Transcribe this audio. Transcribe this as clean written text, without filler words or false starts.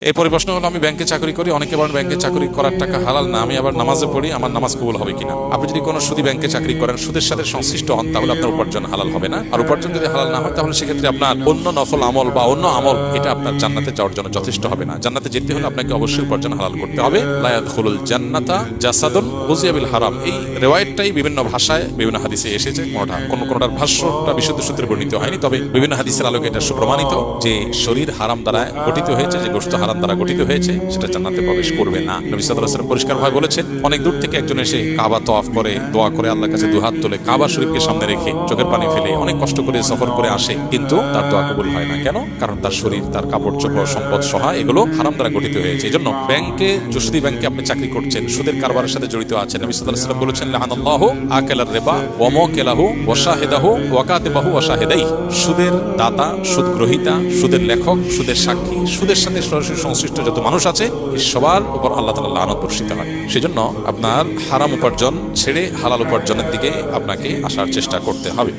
এই প্রশ্ন হলো, আমি ব্যাংকে চাকরি করি, অনেকে বলেন ব্যাংকে চাকরি করার টাকা হালাল না, আমি আবার নামাজে পড়ি, আমার নামাজ কবুল হবে কিনা? আপনি যদি কোনো সুদী ব্যাংকে চাকরি করেন, সুদের সাথে সংশ্লিষ্ট হন, তাহলে আপনার উপার্জন হালাল হবে না। আর উপার্জন যদি হালাল না হয়, তাহলে সেক্ষেত্রে আপনার অন্য নফল আমল বা অন্য আমল এটা আপনার জান্নাতে যাওয়ার জন্য যথেষ্ট হবে না। জান্নাতে যেতে হলে আপনাকে অবশ্যই উপার্জন হালাল করতে হবে। লা ইয়াদখুলুল জান্নাতা জাসাদুন গুযিয়া বিল হারাম, এই রিওয়ায়াতটাই বিভিন্ন ভাষায় বিভিন্ন হাদিসে এসেছে। কোনটার ভাষ্যটা বিশুদ্ধ সূত্রে বর্ণিত হয়নি, তবে বিভিন্ন হাদিসের আলোকে এটা সুপ্রমাণিত যে শরীর হারাম দ্বারা গঠিত হয়েছে, যে গোশত হারাম দ্বারা গঠিত হয়েছে, সেটা জান্নাতে প্রবেশ করবে না। নবী সাল্লাল্লাহু আলাইহি ওয়াসাল্লাম পরিষ্কারভাবে বলেছেন, অনেক দূর থেকে একজন এসে কাবা তওয়াফ করে, দোয়া করে, আল্লাহর কাছে দুহাত তুলে কাবা শরীফকে সামনে রেখে চোখের পানি ফেলে অনেক কষ্ট করে সফর করে আসে, কিন্তু তার দোয়া কবুল হয় না। কেন? কারণ তার শরীর, তার কাপড় চোপড়, সম্পদ সহ এগুলো হারাম দ্বারা গঠিত হয়েছে। এই জন্য ব্যাংকে, যদি ব্যাংকে আপনি চাকরি করছেন, সুদের কারবারের সাথে জড়িত আছেন, নবী সাল্লাল্লাহু আলাইহি ওয়াসাল্লাম বলেছেন, লাআনাল্লাহু আকালার রিবা ওয়া মুকিলাহু ওয়া শাহিদাহু ওয়া কাতিবাহু ওয়া শাহিদাইহি, সুদের দাতা, সুদ গ্রহীতা, সুদের লেখক, সুদের সাক্ষী, সুদের সাথে সরাসরি সংশ্লিষ্ট যত মানুষ আছে, এই সবার উপর আল্লাহ তাআলা লানত বর্ষিত হয়। সেজন্য আপনার হারাম উপার্জন ছেড়ে হালাল উপার্জনের দিকে আপনাকে আসার চেষ্টা করতে হবে।